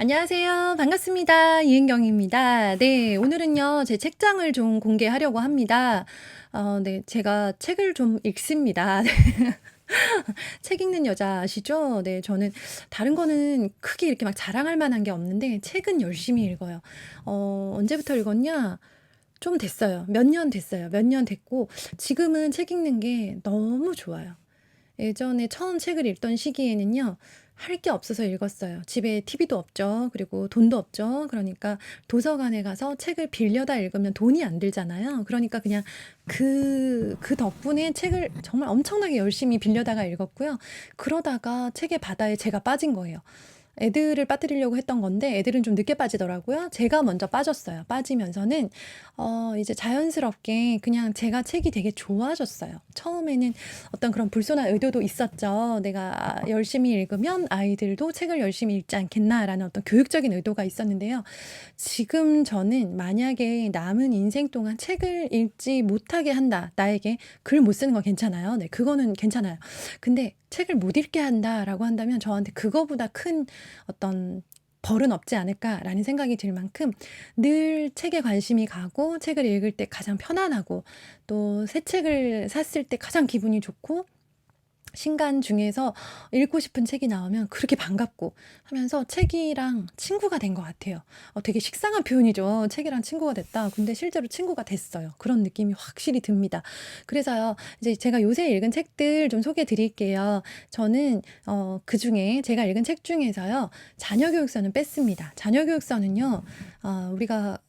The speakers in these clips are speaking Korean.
안녕하세요. 반갑습니다. 이은경입니다. 네, 오늘은요, 제 책장을 좀 공개하려고 합니다. 네, 제가 책을 좀 읽습니다. 책 읽는 여자 아시죠? 네, 저는 다른 거는 크게 이렇게 막 자랑할 만한 게 없는데, 책은 열심히 읽어요. 언제부터 읽었냐? 좀 됐어요. 몇 년 됐어요. 몇 년 됐고, 지금은 책 읽는 게 너무 좋아요. 예전에 처음 책을 읽던 시기에는요. 할 게 없어서 읽었어요. 집에 TV도 없죠. 그리고 돈도 없죠. 그러니까 도서관에 가서 책을 빌려다 읽으면 돈이 안 들잖아요. 그러니까 그냥 그 덕분에 책을 정말 엄청나게 열심히 빌려다가 읽었고요. 그러다가 책의 바다에 제가 빠진 거예요. 애들을 빠뜨리려고 했던 건데 애들은 좀 늦게 빠지더라고요. 제가 먼저 빠졌어요. 빠지면서는 이제 자연스럽게 그냥 제가 책이 되게 좋아졌어요. 처음에는 어떤 그런 불손한 의도도 있었죠. 내가 열심히 읽으면 아이들도 책을 열심히 읽지 않겠나라는 어떤 교육적인 의도가 있었는데요. 지금 저는 만약에 남은 인생 동안 책을 읽지 못하게 한다. 나에게 글 못 쓰는 건 괜찮아요. 네, 그거는 괜찮아요. 근데 책을 못 읽게 한다라고 한다면 저한테 그거보다 큰 어떤 벌은 없지 않을까라는 생각이 들 만큼 늘 책에 관심이 가고 책을 읽을 때 가장 편안하고 또 새 책을 샀을 때 가장 기분이 좋고 신간 중에서 읽고 싶은 책이 나오면 그렇게 반갑고 하면서 책이랑 친구가 된 것 같아요. 되게 식상한 표현이죠. 책이랑 친구가 됐다. 근데 실제로 친구가 됐어요. 그런 느낌이 확실히 듭니다. 그래서요, 이제 제가 요새 읽은 책들 좀 소개해 드릴게요. 저는, 그 중에, 제가 읽은 책 중에서요, 자녀교육서는 뺐습니다. 자녀교육서는요, 우리가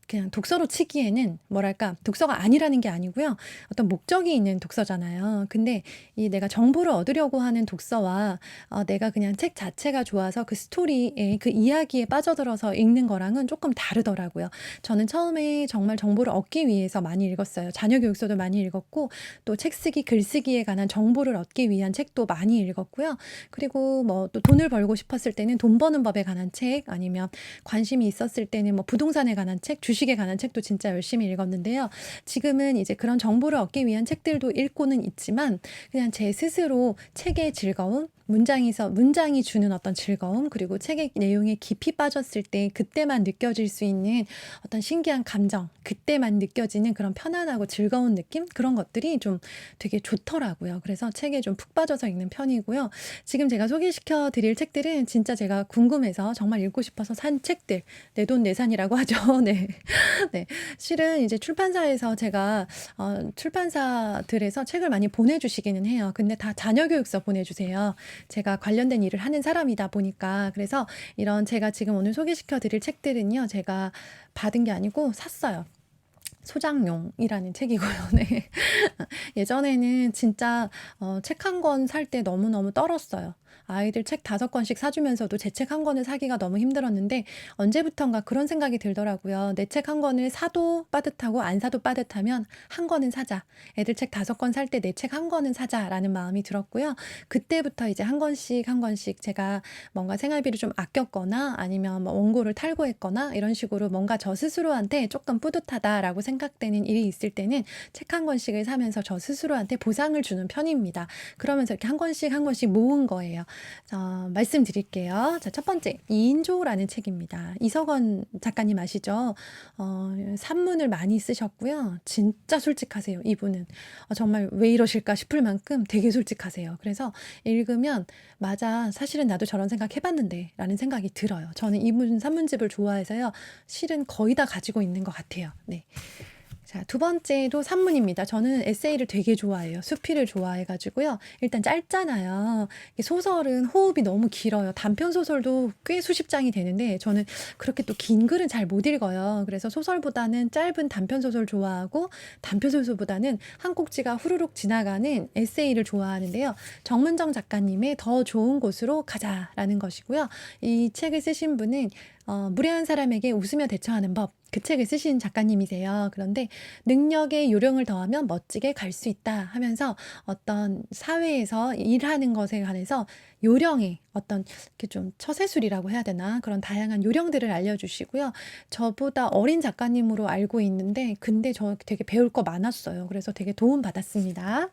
그냥 독서로 치기에는 뭐랄까 독서가 아니라는 게 아니고요. 어떤 목적이 있는 독서잖아요. 근데 이 내가 정보를 얻으려고 하는 독서와 내가 그냥 책 자체가 좋아서 그 스토리에 그 이야기에 빠져들어서 읽는 거랑은 조금 다르더라고요. 저는 처음에 정말 정보를 얻기 위해서 많이 읽었어요. 자녀 교육서도 많이 읽었고 또 책 쓰기, 글쓰기에 관한 정보를 얻기 위한 책도 많이 읽었고요. 그리고 뭐 또 돈을 벌고 싶었을 때는 돈 버는 법에 관한 책 아니면 관심이 있었을 때는 뭐 부동산에 관한 책, 주식에 관한 책도 진짜 열심히 읽었는데요. 지금은 이제 그런 정보를 얻기 위한 책들도 읽고는 있지만 그냥 제 스스로 책의 즐거움, 문장이 주는 어떤 즐거움, 그리고 책의 내용에 깊이 빠졌을 때 그때만 느껴질 수 있는 어떤 신기한 감정, 그때만 느껴지는 그런 편안하고 즐거운 느낌? 그런 것들이 좀 되게 좋더라고요. 그래서 책에 좀 푹 빠져서 읽는 편이고요. 지금 제가 소개시켜 드릴 책들은 진짜 제가 궁금해서 정말 읽고 싶어서 산 책들, 내돈내산이라고 하죠. 네. 네. 실은 이제 출판사에서 제가 출판사들에서 책을 많이 보내주시기는 해요. 근데 다 자녀교육서 보내주세요. 제가 관련된 일을 하는 사람이다 보니까. 그래서 이런 제가 지금 오늘 소개시켜 드릴 책들은요. 제가 받은 게 아니고 샀어요. 소장용이라는 책이고요. 네. 예전에는 진짜 책 한 권 살 때 너무너무 떨었어요. 아이들 책 5권씩 사주면서도 제 책 한 권을 사기가 너무 힘들었는데 언제부턴가 그런 생각이 들더라고요. 내 책 한 권을 사도 빠듯하고 안 사도 빠듯하면 한 권은 사자. 애들 책 5권 살 때 내 책 한 권은 사자라는 마음이 들었고요. 그때부터 이제 한 권씩 한 권씩 제가 뭔가 생활비를 좀 아꼈거나 아니면 뭐 원고를 탈고했거나 이런 식으로 뭔가 저 스스로한테 조금 뿌듯하다라고 생각되는 일이 있을 때는 책 한 권씩을 사면서 저 스스로한테 보상을 주는 편입니다. 그러면서 이렇게 한 권씩 한 권씩 모은 거예요. 말씀드릴게요. 자, 첫 번째, 2인조라는 책입니다. 이석원 작가님 아시죠? 산문을 많이 쓰셨고요. 진짜 솔직하세요, 이분은. 정말 왜 이러실까 싶을 만큼 되게 솔직하세요. 그래서 읽으면 맞아, 사실은 나도 저런 생각 해봤는데 라는 생각이 들어요. 저는 이분 산문집을 좋아해서요. 실은 거의 다 가지고 있는 것 같아요. 네. 자, 두 번째도 산문입니다. 저는 에세이를 되게 좋아해요. 수필을 좋아해가지고요. 일단 짧잖아요. 소설은 호흡이 너무 길어요. 단편 소설도 꽤 수십 장이 되는데 저는 그렇게 또 긴 글은 잘 못 읽어요. 그래서 소설보다는 짧은 단편 소설 좋아하고 단편 소설보다는 한 꼭지가 후루룩 지나가는 에세이를 좋아하는데요. 정문정 작가님의 더 좋은 곳으로 가자라는 것이고요. 이 책을 쓰신 분은 무례한 사람에게 웃으며 대처하는 법. 그 책을 쓰신 작가님이세요. 그런데 능력에 요령을 더하면 멋지게 갈 수 있다 하면서 어떤 사회에서 일하는 것에 관해서 요령의 어떤 이렇게 좀 처세술이라고 해야 되나 그런 다양한 요령들을 알려주시고요. 저보다 어린 작가님으로 알고 있는데 근데 저 되게 배울 거 많았어요. 그래서 되게 도움 받았습니다.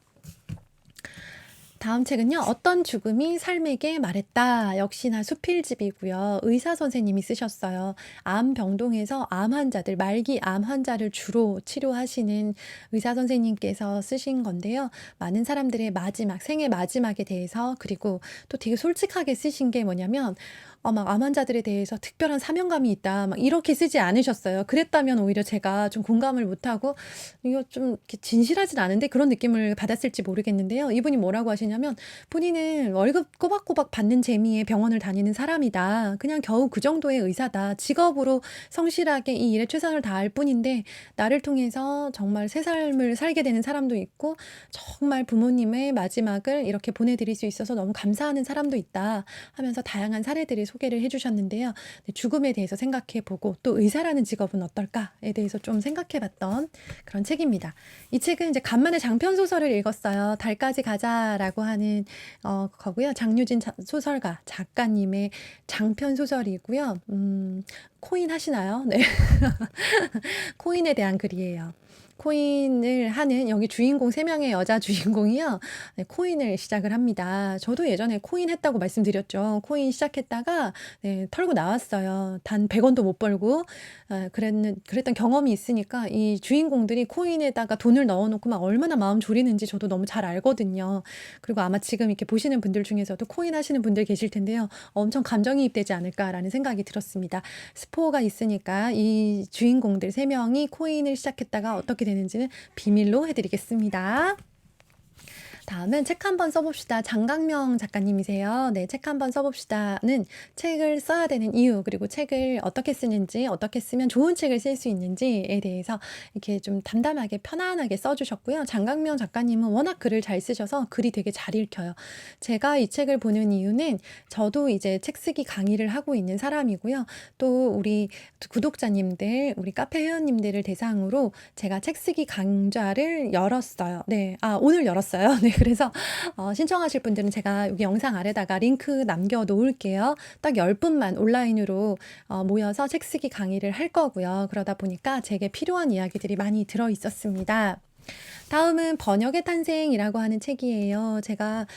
다음 책은요. 어떤 죽음이 삶에게 말했다. 역시나 수필집이고요. 의사 선생님이 쓰셨어요. 암병동에서 암 환자들, 말기 암 환자를 주로 치료하시는 의사 선생님께서 쓰신 건데요. 많은 사람들의 마지막, 생의 마지막에 대해서 그리고 또 되게 솔직하게 쓰신 게 뭐냐면 막 암 환자들에 대해서 특별한 사명감이 있다. 막 이렇게 쓰지 않으셨어요. 그랬다면 오히려 제가 좀 공감을 못하고 이거 좀 이렇게 진실하진 않은데 그런 느낌을 받았을지 모르겠는데요. 이분이 뭐라고 하시냐면 본인은 월급 꼬박꼬박 받는 재미에 병원을 다니는 사람이다. 그냥 겨우 그 정도의 의사다. 직업으로 성실하게 이 일에 최선을 다할 뿐인데 나를 통해서 정말 새 삶을 살게 되는 사람도 있고 정말 부모님의 마지막을 이렇게 보내드릴 수 있어서 너무 감사하는 사람도 있다 하면서 다양한 사례들을 소개를 해주셨는데요. 네, 죽음에 대해서 생각해보고 또 의사라는 직업은 어떨까에 대해서 좀 생각해봤던 그런 책입니다. 이 책은 이제 간만에 장편 소설을 읽었어요. 달까지 가자라고 하는 거고요. 장유진 소설가 작가님의 장편 소설이고요. 코인 하시나요? 네. 코인에 대한 글이에요. 코인을 하는 여기 주인공 3명의 여자 주인공이요. 네, 코인을 시작을 합니다. 저도 예전에 코인 했다고 말씀드렸죠. 코인 시작했다가 네, 털고 나왔어요. 단 100원도 못 벌고 그랬던 경험이 있으니까 이 주인공들이 코인에다가 돈을 넣어놓고 막 얼마나 마음 졸이는지 저도 너무 잘 알거든요. 그리고 아마 지금 이렇게 보시는 분들 중에서도 코인 하시는 분들 계실 텐데요. 엄청 감정이입되지 않을까라는 생각이 들었습니다. 스포가 있으니까 이 주인공들 3명이 코인을 시작했다가 어떻게 되는지는 비밀로 해드리겠습니다. 다음은 책 한번 써봅시다. 장강명 작가님이세요. 네, 책 한번 써봅시다는 책을 써야 되는 이유, 그리고 책을 어떻게 쓰는지, 어떻게 쓰면 좋은 책을 쓸 수 있는지에 대해서 이렇게 좀 담담하게 편안하게 써주셨고요. 장강명 작가님은 워낙 글을 잘 쓰셔서 글이 되게 잘 읽혀요. 제가 이 책을 보는 이유는 저도 이제 책 쓰기 강의를 하고 있는 사람이고요. 또 우리 구독자님들, 우리 카페 회원님들을 대상으로 제가 책 쓰기 강좌를 열었어요. 네, 오늘 열었어요. 네, 그래서 신청하실 분들은 제가 여기 영상 아래다가 링크 남겨 놓을게요. 딱 10분만 온라인으로 모여서 책 쓰기 강의를 할 거고요. 그러다 보니까 제게 필요한 이야기들이 많이 들어 있었습니다. 다음은 번역의 탄생이라고 하는 책이에요. 제가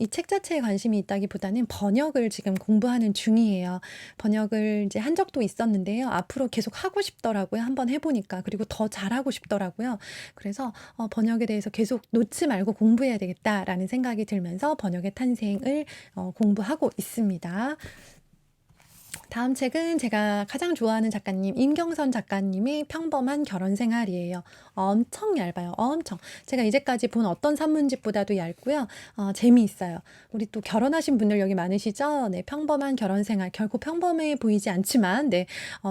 이 책 자체에 관심이 있다기보다는 번역을 지금 공부하는 중이에요. 번역을 이제 한 적도 있었는데요. 앞으로 계속 하고 싶더라고요. 한번 해보니까. 그리고 더 잘하고 싶더라고요. 그래서 번역에 대해서 계속 놓지 말고 공부해야 되겠다라는 생각이 들면서 번역의 탄생을 공부하고 있습니다. 다음 책은 제가 가장 좋아하는 작가님 임경선 작가님의 평범한 결혼 생활이에요. 엄청 얇아요. 엄청. 제가 이제까지 본 어떤 산문집보다도 얇고요. 재미있어요. 우리 또 결혼하신 분들 여기 많으시죠? 네, 평범한 결혼 생활. 결코 평범해 보이지 않지만 네,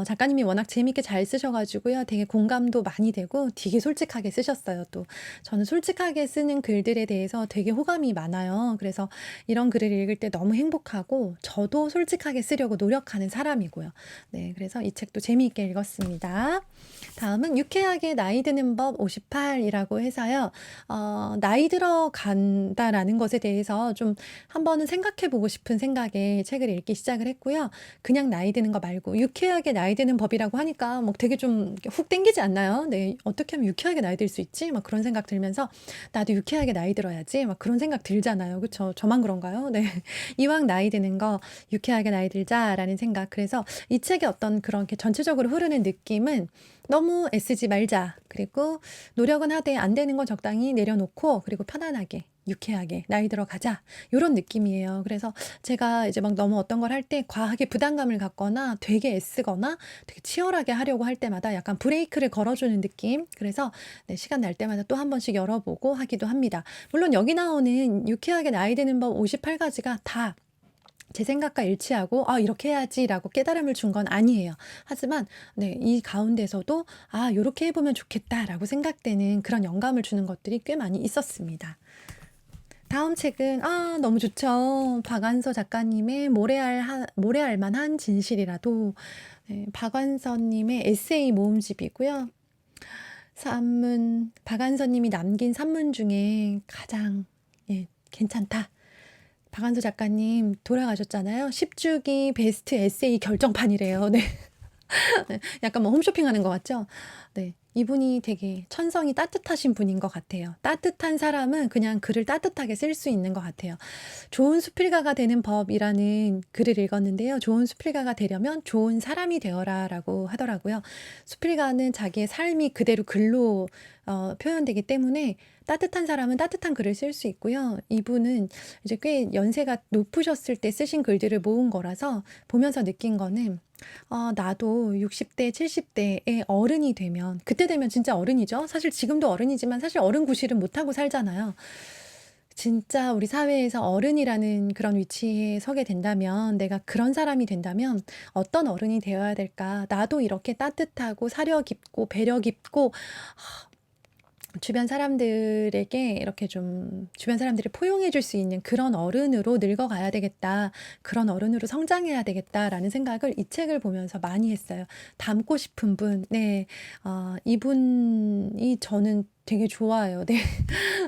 작가님이 워낙 재미있게 잘 쓰셔가지고요. 되게 공감도 많이 되고 되게 솔직하게 쓰셨어요. 또 저는 솔직하게 쓰는 글들에 대해서 되게 호감이 많아요. 그래서 이런 글을 읽을 때 너무 행복하고 저도 솔직하게 쓰려고 노력하는 사람이고요. 네, 그래서 이 책도 재미있게 읽었습니다. 다음은 유쾌하게 나이 드는 법 58이라고 해서요. 나이 들어간다라는 것에 대해서 좀 한번은 생각해 보고 싶은 생각에 책을 읽기 시작을 했고요. 그냥 나이 드는 거 말고 유쾌하게 나이 드는 법이라고 하니까 뭐 되게 좀 훅 땡기지 않나요? 네, 어떻게 하면 유쾌하게 나이 들 수 있지? 막 그런 생각 들면서 나도 유쾌하게 나이 들어야지 막 그런 생각 들잖아요. 그쵸? 저만 그런가요? 네. 이왕 나이 드는 거 유쾌하게 나이 들자라는 생각. 그래서 이 책의 어떤 그런 이렇게 전체적으로 흐르는 느낌은 너무 애쓰지 말자. 그리고 노력은 하되 안 되는 건 적당히 내려놓고 그리고 편안하게 유쾌하게 나이 들어가자. 요런 느낌이에요. 그래서 제가 이제 막 너무 어떤 걸 할 때 과하게 부담감을 갖거나 되게 애쓰거나 되게 치열하게 하려고 할 때마다 약간 브레이크를 걸어주는 느낌. 그래서 네, 시간 날 때마다 또 한 번씩 열어보고 하기도 합니다. 물론 여기 나오는 유쾌하게 나이 드는 법 58가지가 다 제 생각과 일치하고 이렇게 해야지라고 깨달음을 준 건 아니에요. 하지만 네, 이 가운데서도 요렇게 해보면 좋겠다라고 생각되는 그런 영감을 주는 것들이 꽤 많이 있었습니다. 다음 책은 너무 좋죠. 박완서 작가님의 모래알 만한 진실이라도. 네, 박완서님의 에세이 모음집이고요. 박완서님이 남긴 산문 중에 가장 괜찮다. 박완서 작가님 돌아가셨잖아요. 10주기 베스트 에세이 결정판이래요. 네. 네. 약간 뭐 홈쇼핑하는 것 같죠? 네. 이분이 되게 천성이 따뜻하신 분인 것 같아요. 따뜻한 사람은 그냥 글을 따뜻하게 쓸 수 있는 것 같아요. 좋은 수필가가 되는 법이라는 글을 읽었는데요. 좋은 수필가가 되려면 좋은 사람이 되어라라고 하더라고요. 수필가는 자기의 삶이 그대로 글로 표현되기 때문에 따뜻한 사람은 따뜻한 글을 쓸 수 있고요. 이분은 이제 꽤 연세가 높으셨을 때 쓰신 글들을 모은 거라서 보면서 느낀 거는 나도 60대, 70대의 어른이 되면, 그때 되면 진짜 어른이죠. 사실 지금도 어른이지만 사실 어른 구실은 못하고 살잖아요. 진짜 우리 사회에서 어른이라는 그런 위치에 서게 된다면, 내가 그런 사람이 된다면 어떤 어른이 되어야 될까? 나도 이렇게 따뜻하고 사려 깊고 배려 깊고 주변 사람들에게 이렇게 좀 주변 사람들을 포용해 줄 수 있는 그런 어른으로 늙어가야 되겠다. 그런 어른으로 성장해야 되겠다라는 생각을 이 책을 보면서 많이 했어요. 닮고 싶은 분. 네. 이분이 저는 되게 좋아요. 네.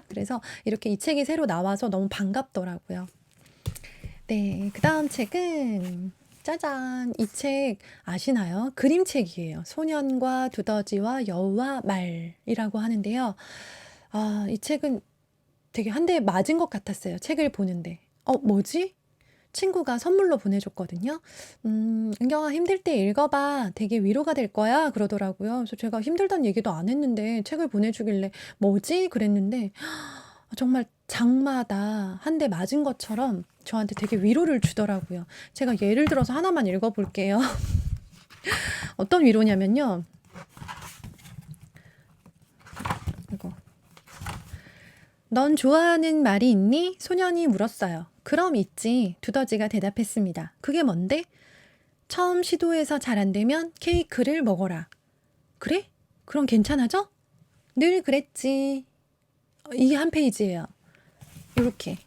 그래서 이렇게 이 책이 새로 나와서 너무 반갑더라고요. 네. 그다음 책은 짜잔. 이 책 아시나요? 그림책이에요. 소년과 두더지와 여우와 말이라고 하는데요. 이 책은 되게 한 대 맞은 것 같았어요. 책을 보는데. 뭐지? 친구가 선물로 보내줬거든요. 은경아 힘들 때 읽어봐. 되게 위로가 될 거야. 그러더라고요. 그래서 제가 힘들다는 얘기도 안 했는데 책을 보내주길래 뭐지? 그랬는데 정말 장마다 한 대 맞은 것처럼 저한테 되게 위로를 주더라고요. 제가 예를 들어서 하나만 읽어볼게요. 어떤 위로냐면요. 이거. 넌 좋아하는 말이 있니? 소년이 물었어요. 그럼 있지. 두더지가 대답했습니다. 그게 뭔데? 처음 시도해서 잘 안 되면 케이크를 먹어라. 그래? 그럼 괜찮아져? 늘 그랬지. 이게 한 페이지예요. 이렇게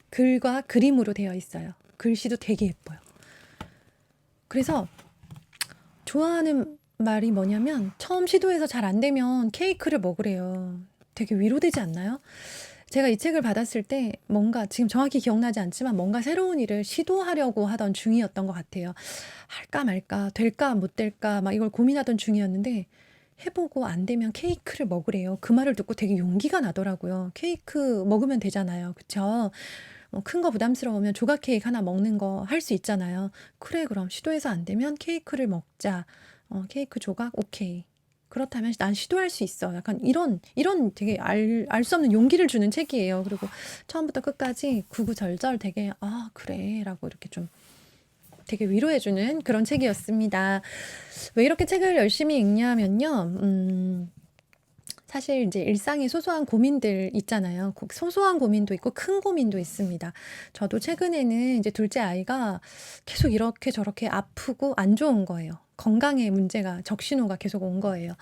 글과 그림으로 되어 있어요. 글씨도 되게 예뻐요. 그래서 좋아하는 말이 뭐냐면 처음 시도해서 잘 안 되면 케이크를 먹으래요. 되게 위로되지 않나요? 제가 이 책을 받았을 때 뭔가 지금 정확히 기억나지 않지만 뭔가 새로운 일을 시도하려고 하던 중이었던 것 같아요. 할까 말까, 될까 못 될까 막 이걸 고민하던 중이었는데 해보고 안 되면 케이크를 먹으래요. 그 말을 듣고 되게 용기가 나더라고요. 케이크 먹으면 되잖아요. 그쵸? 큰 거 부담스러우면 조각 케이크 하나 먹는 거 할 수 있잖아요. 그래, 그럼 시도해서 안 되면 케이크를 먹자. 케이크 조각? 오케이. 그렇다면 난 시도할 수 있어. 약간 이런 되게 알 수 없는 용기를 주는 책이에요. 그리고 처음부터 끝까지 구구절절 되게, 그래. 라고 이렇게 좀 되게 위로해주는 그런 책이었습니다. 왜 이렇게 책을 열심히 읽냐면요. 사실 이제 일상의 소소한 고민들 있잖아요. 소소한 고민도 있고 큰 고민도 있습니다. 저도 최근에는 이제 둘째 아이가 계속 이렇게 저렇게 아프고 안 좋은 거예요. 건강에 문제가 적신호가 계속 온 거예요.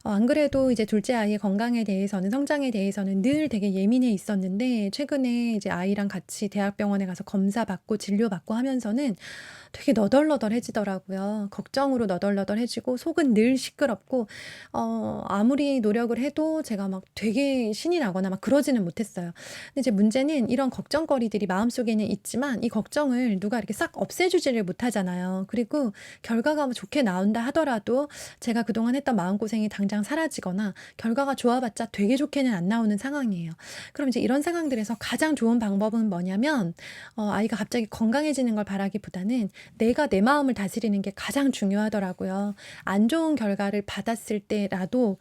안 그래도 이제 둘째 아이의 건강에 대해서는 성장에 대해서는 늘 되게 예민해 있었는데 최근에 이제 아이랑 같이 대학병원에 가서 검사 받고 진료 받고 하면서는 되게 너덜너덜해지더라고요. 걱정으로 너덜너덜해지고 속은 늘 시끄럽고 아무리 노력을 해도 제가 막 되게 신이 나거나 막 그러지는 못했어요. 근데 이제 문제는 이런 걱정거리들이 마음속에는 있지만 이 걱정을 누가 이렇게 싹 없애주지를 못하잖아요. 그리고 결과가 뭐 좋게 나온다 하더라도 제가 그동안 했던 마음고생이 당장 사라지거나 결과가 좋아봤자 되게 좋게는 안 나오는 상황이에요. 그럼 이제 이런 상황들에서 가장 좋은 방법은 뭐냐면 아이가 갑자기 건강해지는 걸 바라기보다는 내가 내 마음을 다스리는 게 가장 중요하더라고요. 안 좋은 결과를 받았을 때라도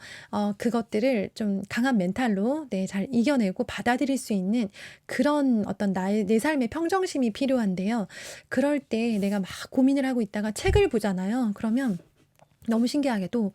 그것들을 좀 강한 멘탈로 잘 이겨내고 받아들일 수 있는 그런 어떤 내 삶의 평정심이 필요한데요. 그럴 때 내가 막 고민을 하고 있다가 책을 보잖아요. 그러면 너무 신기하게도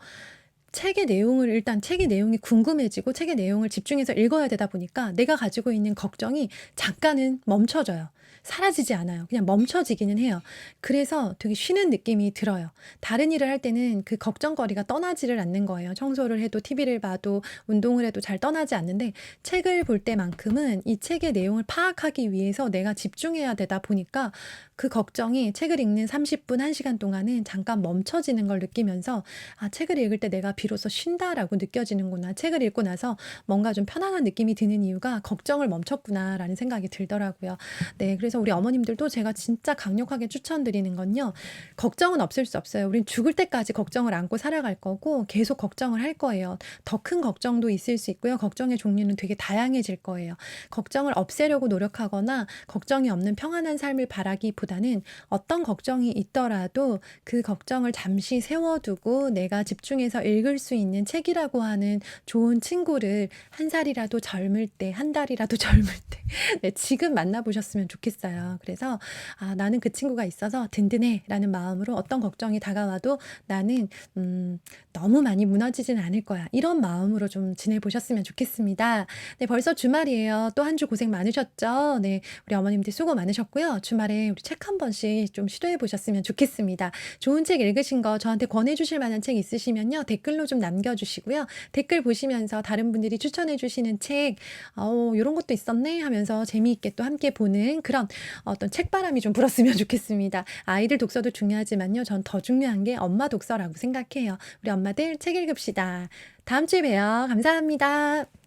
책의 내용이 궁금해지고 책의 내용을 집중해서 읽어야 되다 보니까 내가 가지고 있는 걱정이 잠깐은 멈춰져요. 사라지지 않아요. 그냥 멈춰지기는 해요. 그래서 되게 쉬는 느낌이 들어요. 다른 일을 할 때는 그 걱정거리가 떠나지를 않는 거예요. 청소를 해도 TV를 봐도 운동을 해도 잘 떠나지 않는데 책을 볼 때만큼은 이 책의 내용을 파악하기 위해서 내가 집중해야 되다 보니까 그 걱정이 책을 읽는 30분, 1시간 동안은 잠깐 멈춰지는 걸 느끼면서 '아 책을 읽을 때 내가 비로소 쉰다.'라고 느껴지는구나. 책을 읽고 나서 뭔가 좀 편안한 느낌이 드는 이유가 '걱정을 멈췄구나.'라는 생각이 들더라고요. 네. 그래서 우리 어머님들도 제가 진짜 강력하게 추천드리는 건요. 걱정은 없을 수 없어요. 우린 죽을 때까지 걱정을 안고 살아갈 거고 계속 걱정을 할 거예요. 더 큰 걱정도 있을 수 있고요. 걱정의 종류는 되게 다양해질 거예요. 걱정을 없애려고 노력하거나 걱정이 없는 평안한 삶을 바라기보다는 어떤 걱정이 있더라도 그 걱정을 잠시 세워두고 내가 집중해서 읽을 수 있는 책이라고 하는 좋은 친구를 한 살이라도 젊을 때, 한 달이라도 젊을 때 네 지금 만나 보셨으면 좋겠어요. 그래서 '아 나는 그 친구가 있어서 든든해.'라는 마음으로 어떤 걱정이 다가와도 '나는 너무 많이 무너지진 않을 거야.' 이런 마음으로 좀 지내 보셨으면 좋겠습니다. 네 벌써 주말이에요. 또 한 주 고생 많으셨죠? 네. 우리 어머님들 수고 많으셨고요. 주말에 우리 책 한 번씩 좀 시도해 보셨으면 좋겠습니다. 좋은 책 읽으신 거 저한테 권해 주실 만한 책 있으시면요. 댓글로 좀 남겨 주시고요. 댓글 보시면서 다른 분들이 추천해 주시는 책 '요런 것도 있었네.' 하면서 재미있게 또 함께 보는 그런 어떤 책바람이 좀 불었으면 좋겠습니다. 아이들 독서도 중요하지만요. 전 더 중요한 게 엄마 독서라고 생각해요. 우리 엄마들 책 읽읍시다. 다음 주에 봬요. 감사합니다.